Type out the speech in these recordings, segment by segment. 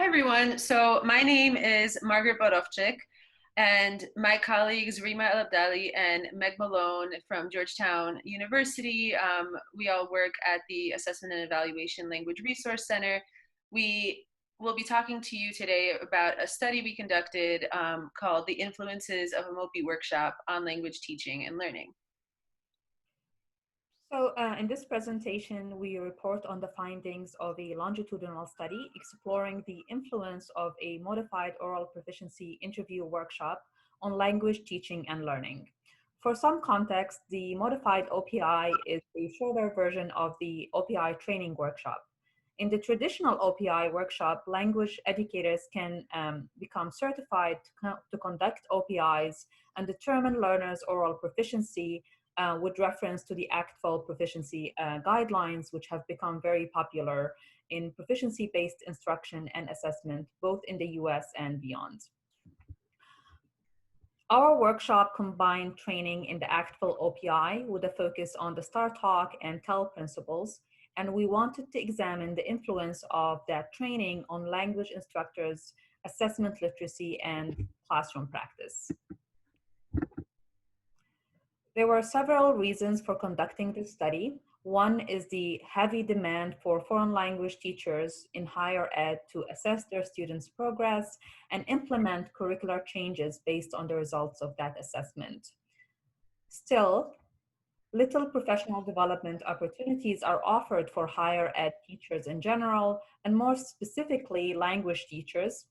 Hi, everyone. So my name is Margaret Borowczyk, and my colleagues Rima Elabdali and Meg Malone from Georgetown University, we all work at the Assessment and Evaluation Language Resource Center. We will be talking to you today about a study we conducted called The Influences of a MOPI Workshop on Language Teaching and Learning. So in this presentation, we report on the findings of a longitudinal study exploring the influence of a modified oral proficiency interview workshop on language teaching and learning. For some context, the modified OPI is a shorter version of the OPI training workshop. In the traditional OPI workshop, language educators can become certified to conduct OPIs and determine learners' oral proficiency with reference to the ACTFL proficiency guidelines, which have become very popular in proficiency-based instruction and assessment, both in the US and beyond. Our workshop combined training in the ACTFL OPI with a focus on the STAR Talk and TELL principles, and we wanted to examine the influence of that training on language instructors' assessment literacy and classroom practice. There were several reasons for conducting this study. One is the heavy demand for foreign language teachers in higher ed to assess their students' progress and implement curricular changes based on the results of that assessment. Still, little professional development opportunities are offered for higher ed teachers in general, and more specifically language teachers,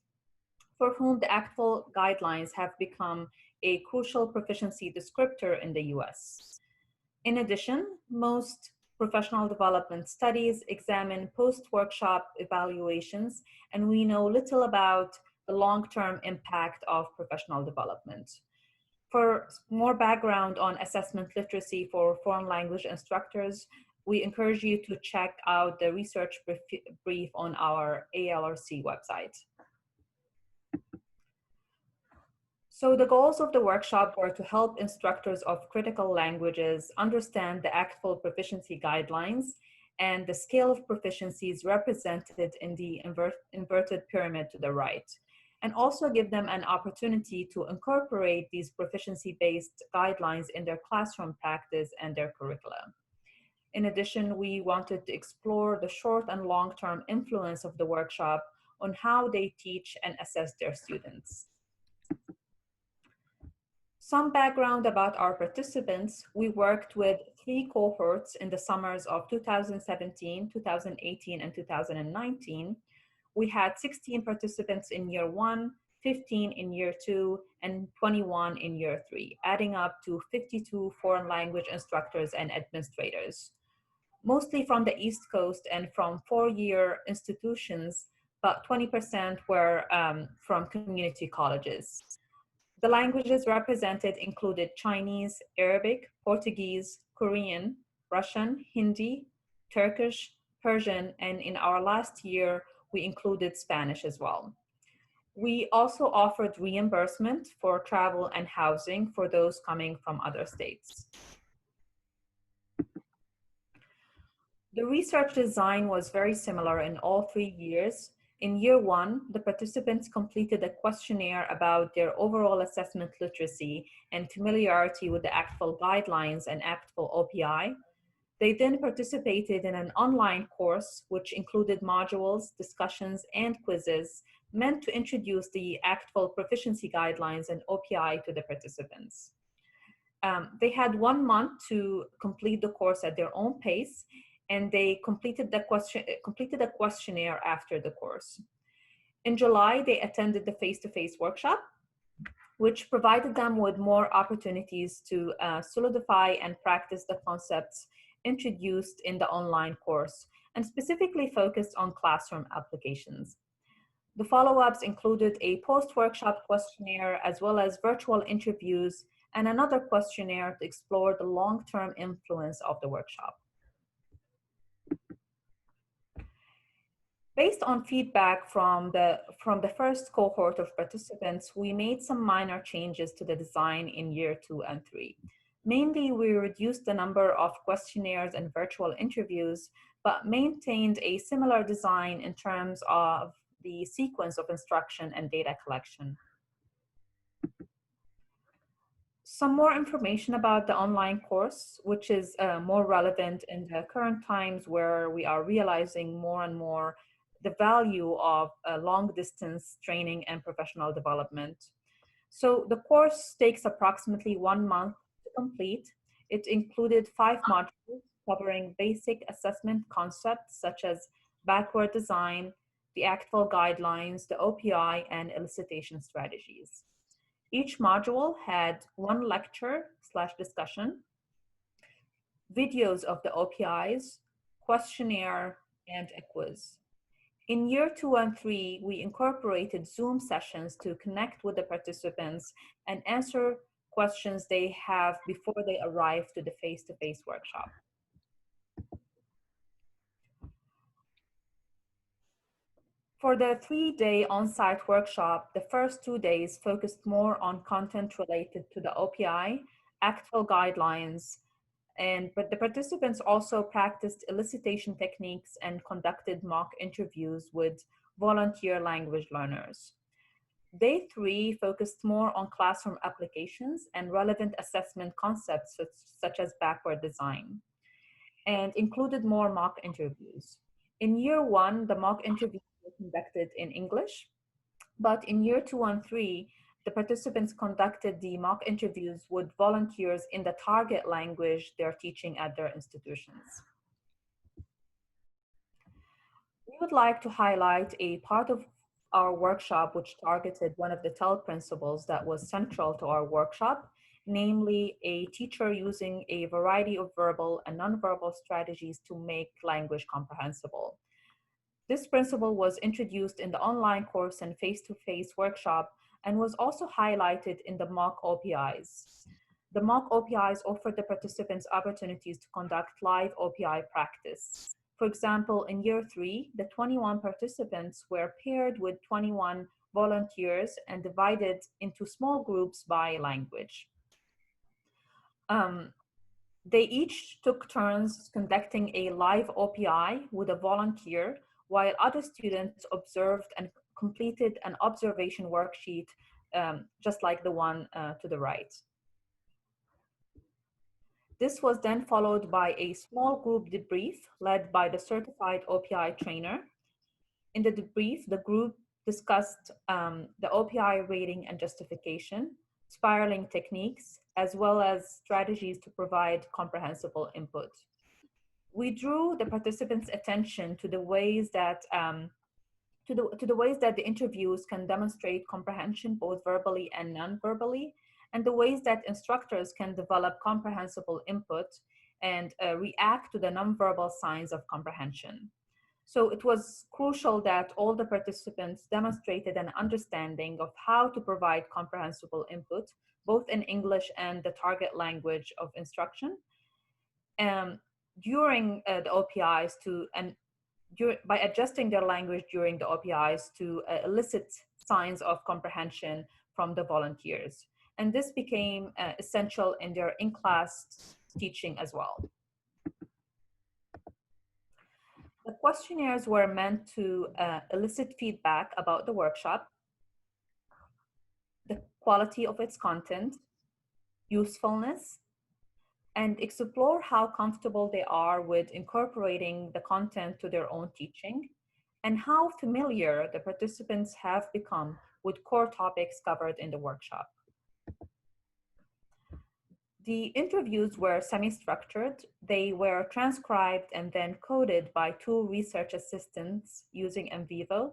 for whom the ACTFL guidelines have become a crucial proficiency descriptor in the US. In addition, most professional development studies examine post-workshop evaluations, and we know little about the long-term impact of professional development. For more background on assessment literacy for foreign language instructors, we encourage you to check out the research brief on our ALRC website. So the goals of the workshop were to help instructors of critical languages understand the ACTFL proficiency guidelines and the scale of proficiencies represented in the inverted pyramid to the right, and also give them an opportunity to incorporate these proficiency-based guidelines in their classroom practice and their curricula. In addition, we wanted to explore the short and long-term influence of the workshop on how they teach and assess their students. Some background about our participants: we worked with 3 cohorts in the summers of 2017, 2018, and 2019. We had 16 participants in year 1, 15 in year 2, and 21 in year 3, adding up to 52 foreign language instructors and administrators, mostly from the East Coast and from 4-year institutions, but 20% were from community colleges. The languages represented included Chinese, Arabic, Portuguese, Korean, Russian, Hindi, Turkish, Persian, and in our last year, we included Spanish as well. We also offered reimbursement for travel and housing for those coming from other states. The research design was very similar in all 3 years. In year 1, the participants completed a questionnaire about their overall assessment literacy and familiarity with the ACTFL guidelines and ACTFL OPI. They then participated in an online course, which included modules, discussions, and quizzes meant to introduce the ACTFL proficiency guidelines and OPI to the participants. They had 1 month to complete the course at their own pace, and they completed a questionnaire after the course. In July, they attended the face-to-face workshop, which provided them with more opportunities to solidify and practice the concepts introduced in the online course, and specifically focused on classroom applications. The follow-ups included a post-workshop questionnaire, as well as virtual interviews, and another questionnaire to explore the long-term influence of the workshop. Based on feedback from the first cohort of participants, we made some minor changes to the design in year 2 and 3. Mainly, we reduced the number of questionnaires and virtual interviews, but maintained a similar design in terms of the sequence of instruction and data collection. Some more information about the online course, which is more relevant in the current times where we are realizing more and more the value of long distance training and professional development. So the course takes approximately 1 month to complete. It included 5 modules covering basic assessment concepts such as backward design, the ACTFL guidelines, the OPI, and elicitation strategies. Each module had 1 lecture/discussion, videos of the OPIs, questionnaire, and a quiz. In year 2 and 3, we incorporated Zoom sessions to connect with the participants and answer questions they have before they arrive to the face-to-face workshop. For the 3-day on-site workshop, the first 2 days focused more on content related to the OPI, ACTFL guidelines, but the participants also practiced elicitation techniques and conducted mock interviews with volunteer language learners. Day 3 focused more on classroom applications and relevant assessment concepts such as backward design, and included more mock interviews. In year 1, the mock interviews were conducted in English, but in year 2 and 3, the participants conducted the mock interviews with volunteers in the target language they're teaching at their institutions. We would like to highlight a part of our workshop which targeted one of the TEL principles that was central to our workshop, namely a teacher using a variety of verbal and nonverbal strategies to make language comprehensible. This principle was introduced in the online course and face-to-face workshop and was also highlighted in the mock OPIs. The mock OPIs offered the participants opportunities to conduct live OPI practice. For example, in year 3, the 21 participants were paired with 21 volunteers and divided into small groups by language. They each took turns conducting a live OPI with a volunteer, while other students observed and completed an observation worksheet, just like the one to the right. This was then followed by a small group debrief led by the certified OPI trainer. In the debrief, the group discussed the OPI rating and justification, spiraling techniques, as well as strategies to provide comprehensible input. We drew the participants' attention to the ways that the interviews can demonstrate comprehension both verbally and non-verbally, and the ways that instructors can develop comprehensible input and react to the nonverbal signs of comprehension. So it was crucial that all the participants demonstrated an understanding of how to provide comprehensible input, both in English and the target language of instruction, during the OPIs by adjusting their language during the OPIs to elicit signs of comprehension from the volunteers. And this became essential in their in-class teaching as well. The questionnaires were meant to elicit feedback about the workshop, the quality of its content, usefulness, and explore how comfortable they are with incorporating the content to their own teaching, and how familiar the participants have become with core topics covered in the workshop. The interviews were semi-structured. They were transcribed and then coded by 2 research assistants using NVivo.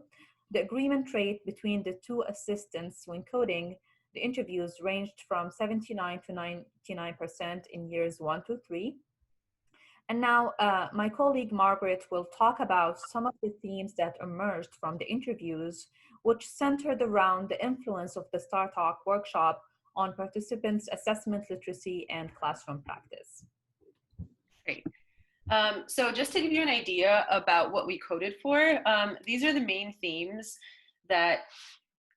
The agreement rate between the 2 assistants when coding the interviews ranged from 79 to 99% in years 1 to 3. And now my colleague Margaret will talk about some of the themes that emerged from the interviews, which centered around the influence of the StarTalk workshop on participants' assessment literacy and classroom practice. Great. So just to give you an idea about what we coded for, these are the main themes that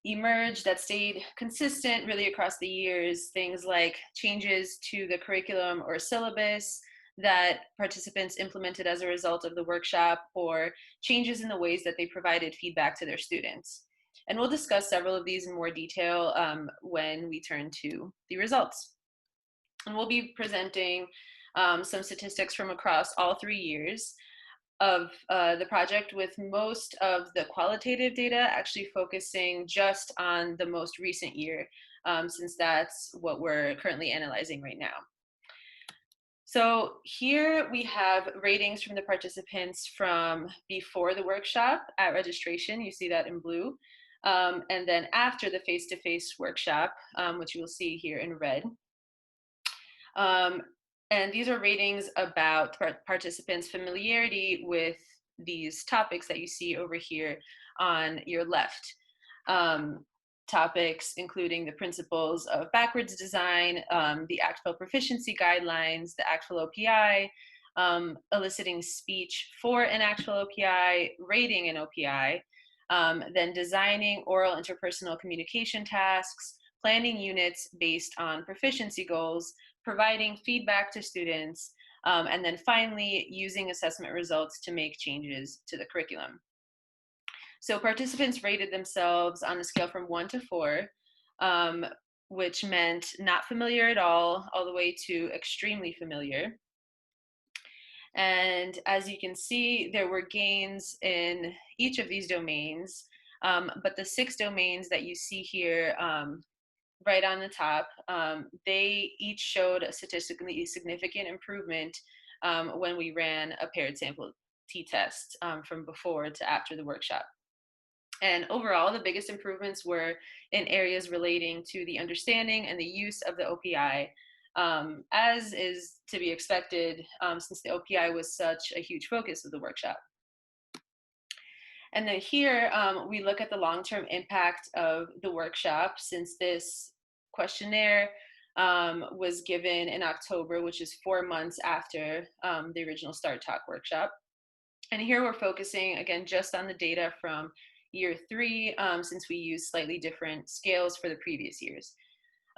emerged, that stayed consistent really across the years. Things like changes to the curriculum or syllabus, that participants implemented as a result of the workshop, or changes in the ways that they provided feedback to their students. And we'll discuss several of these in more detail when we turn to the results. And we'll be presenting some statistics from across all 3 years of the project, with most of the qualitative data actually focusing just on the most recent year, since that's what we're currently analyzing right now. So here we have ratings from the participants from before the workshop at registration. You see that in blue. And then after the face-to-face workshop, which you will see here in red. And these are ratings about participants' familiarity with these topics that you see over here on your left. Topics including the principles of backwards design, the ACTFL proficiency guidelines, the ACTFL OPI, eliciting speech for an ACTFL OPI, rating an OPI, then designing oral interpersonal communication tasks, planning units based on proficiency goals, providing feedback to students, and then finally using assessment results to make changes to the curriculum. So participants rated themselves on a scale from 1 to 4, which meant not familiar at all the way to extremely familiar. And as you can see, there were gains in each of these domains, but the 6 domains that you see here right on the top, they each showed a statistically significant improvement when we ran a paired sample t-test from before to after the workshop. And overall, the biggest improvements were in areas relating to the understanding and the use of the OPI, as is to be expected, since the OPI was such a huge focus of the workshop. And then here, we look at the long-term impact of the workshop, since this questionnaire was given in October, which is 4 months after the original Start Talk workshop. And here we're focusing, again, just on the data from year 3, since we use slightly different scales for the previous years.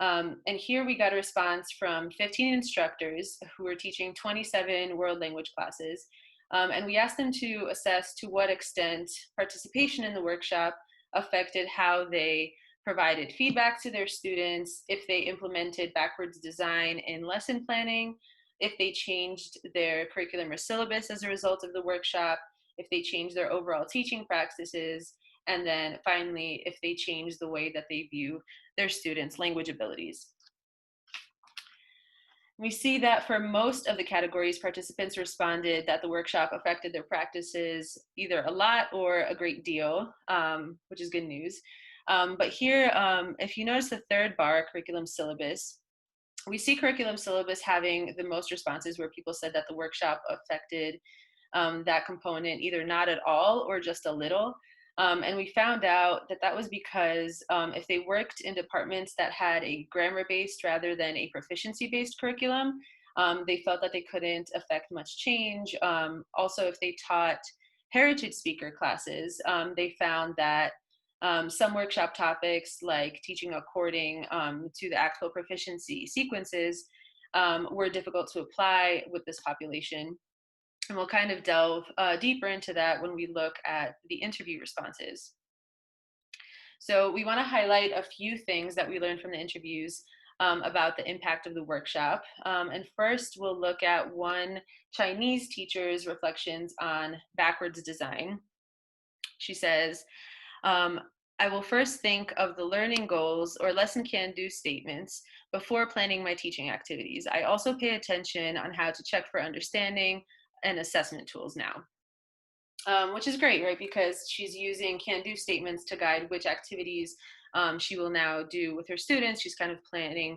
And here we got a response from 15 instructors who were teaching 27 world language classes. And we asked them to assess to what extent participation in the workshop affected how they provided feedback to their students, if they implemented backwards design in lesson planning, if they changed their curriculum or syllabus as a result of the workshop, if they changed their overall teaching practices, and then finally, if they changed the way that they view their students' language abilities. We see that for most of the categories, participants responded that the workshop affected their practices either a lot or a great deal, which is good news. But here, if you notice the third bar, curriculum syllabus, we see curriculum syllabus having the most responses where people said that the workshop affected that component either not at all or just a little. And we found out that that was because if they worked in departments that had a grammar-based rather than a proficiency-based curriculum, they felt that they couldn't affect much change. Also, if they taught heritage speaker classes, they found that some workshop topics like teaching according to the ACTFL proficiency sequences were difficult to apply with this population. And we'll kind of delve deeper into that when we look at the interview responses. So we want to highlight a few things that we learned from the interviews about the impact of the workshop. And first, we'll look at one Chinese teacher's reflections on backwards design. She says, I will first think of the learning goals or lesson can-do statements before planning my teaching activities. I also pay attention on how to check for understanding and assessment tools now, which is great, right? Because she's using can-do statements to guide which activities she will now do with her students. She's kind of planning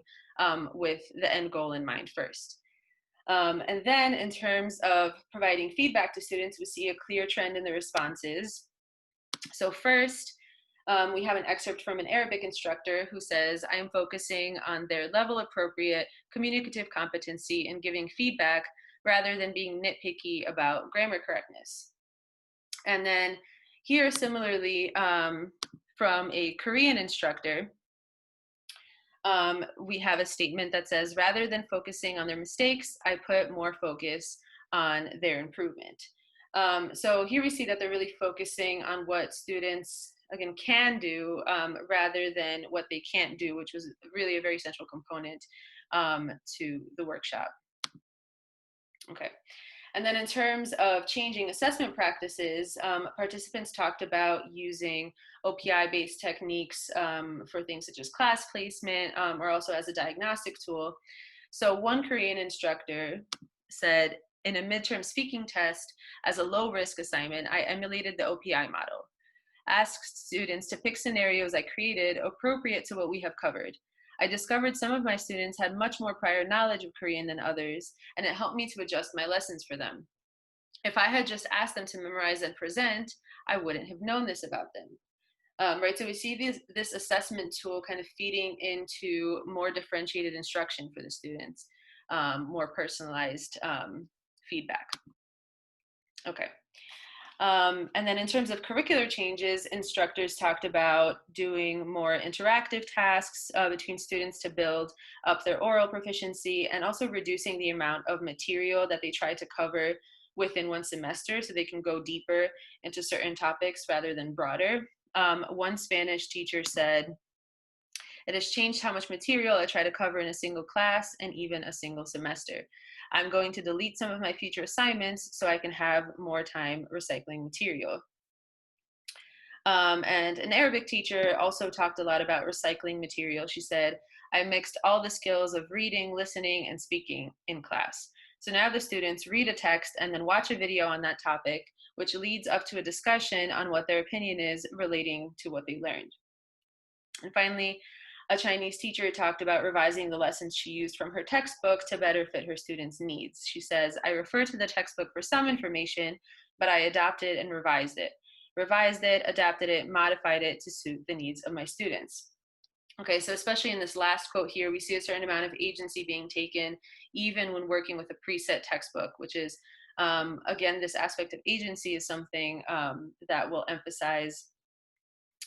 with the end goal in mind first. And then in terms of providing feedback to students, we see a clear trend in the responses. So first, we have an excerpt from an Arabic instructor who says, I am focusing on their level appropriate communicative competency and giving feedback rather than being nitpicky about grammar correctness. And then here, similarly, from a Korean instructor, we have a statement that says, rather than focusing on their mistakes, I put more focus on their improvement. So here we see that they're really focusing on what students, again, can do rather than what they can't do, which was really a very central component to the workshop. Okay. And then in terms of changing assessment practices, participants talked about using OPI-based techniques for things such as class placement or also as a diagnostic tool. So one Korean instructor said, in a midterm speaking test as a low-risk assignment, I emulated the OPI model. Asked students to pick scenarios I created appropriate to what we have covered. I discovered some of my students had much more prior knowledge of Korean than others, and it helped me to adjust my lessons for them. If I had just asked them to memorize and present, I wouldn't have known this about them. Right, so we see this assessment tool kind of feeding into more differentiated instruction for the students, more personalized feedback. Okay. And then in terms of curricular changes, instructors talked about doing more interactive tasks between students to build up their oral proficiency, and also reducing the amount of material that they try to cover within one semester so they can go deeper into certain topics rather than broader. One Spanish teacher said, it has changed how much material I try to cover in a single class and even a single semester. I'm going to delete some of my future assignments so I can have more time recycling material. And an Arabic teacher also talked a lot about recycling material. She said, I mixed all the skills of reading, listening, and speaking in class. So now the students read a text and then watch a video on that topic, which leads up to a discussion on what their opinion is relating to what they learned. And finally, a Chinese teacher talked about revising the lessons she used from her textbook to better fit her students' needs. She says, I refer to the textbook for some information, but I adopted and revised it, adapted it, modified it to suit the needs of my students. Okay, so especially in this last quote here, we see a certain amount of agency being taken even when working with a preset textbook, which is, again, this aspect of agency is something that we'll emphasize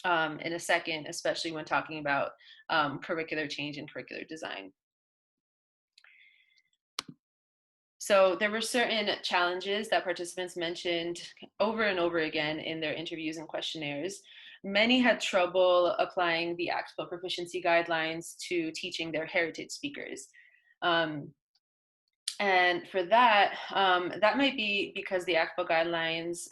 in a second, especially when talking about curricular change and curricular design. So there were certain challenges that participants mentioned over and over again in their interviews and questionnaires. Many had trouble applying the ACTFL proficiency guidelines to teaching their heritage speakers. And for that, that might be because the ACTFL guidelines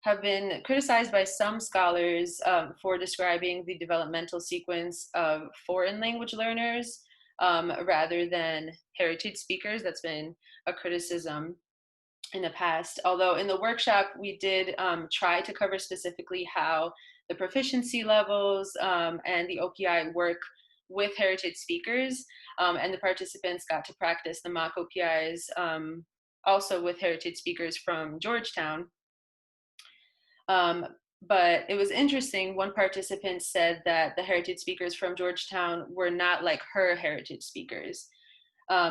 have been criticized by some scholars for describing the developmental sequence of foreign language learners rather than heritage speakers. That's been a criticism in the past. Although in the workshop, we did try to cover specifically how the proficiency levels and the OPI work with heritage speakers, and the participants got to practice the mock OPIs also with heritage speakers from Georgetown. But it was interesting. One participant said that the heritage speakers from Georgetown were not like her heritage speakers,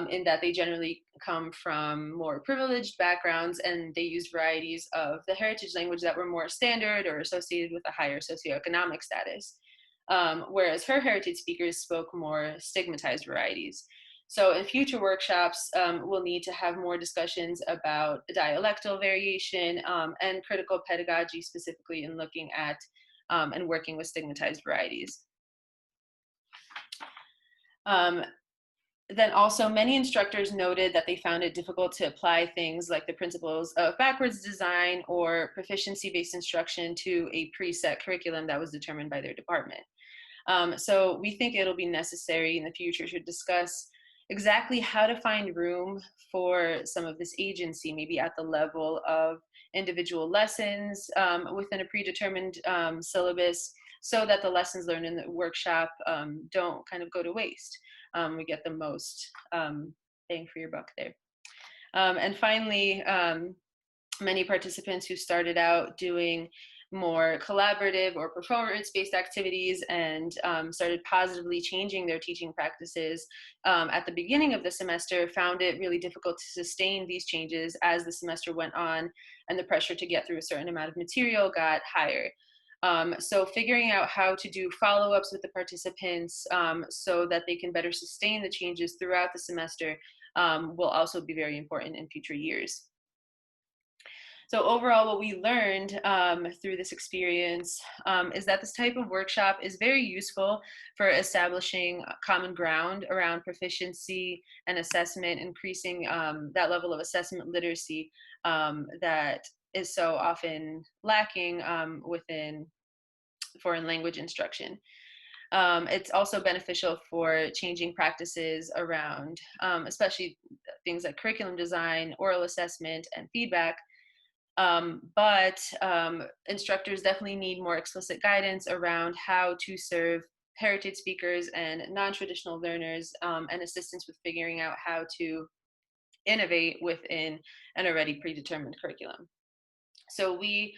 in that they generally come from more privileged backgrounds and they used varieties of the heritage language that were more standard or associated with a higher socioeconomic status. Whereas her heritage speakers spoke more stigmatized varieties. So in future workshops, we'll need to have more discussions about dialectal variation and critical pedagogy, specifically in looking at and working with stigmatized varieties. Then also many instructors noted that they found it difficult to apply things like the principles of backwards design or proficiency-based instruction to a preset curriculum that was determined by their department. So we think it'll be necessary in the future to discuss exactly how to find room for some of this agency, maybe at the level of individual lessons within a predetermined syllabus, so that the lessons learned in the workshop don't kind of go to waste. We get the most bang for your buck there. And finally, many participants who started out doing more collaborative or performance-based activities and started positively changing their teaching practices at the beginning of the semester found it really difficult to sustain these changes as the semester went on and the pressure to get through a certain amount of material got higher. So figuring out how to do follow-ups with the participants so that they can better sustain the changes throughout the semester will also be very important in future years. So overall, what we learned through this experience is that this type of workshop is very useful for establishing common ground around proficiency and assessment, increasing that level of assessment literacy that is so often lacking within foreign language instruction. It's also beneficial for changing practices around, especially things like curriculum design, oral assessment, and feedback. But instructors definitely need more explicit guidance around how to serve heritage speakers and non-traditional learners and assistance with figuring out how to innovate within an already predetermined curriculum. So we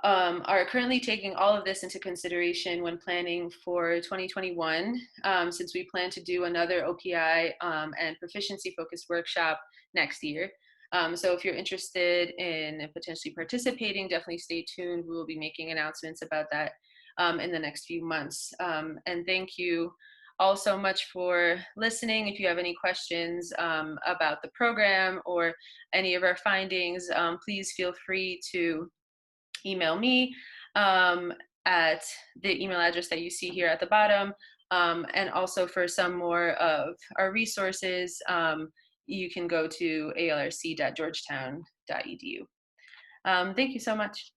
are currently taking all of this into consideration when planning for 2021, since we plan to do another OPI and proficiency-focused workshop next year. So if you're interested in potentially participating, definitely stay tuned. We will be making announcements about that in the next few months. And thank you all so much for listening. If you have any questions about the program or any of our findings, please feel free to email me at the email address that you see here at the bottom. And also for some more of our resources, you can go to alrc.georgetown.edu. Thank you so much.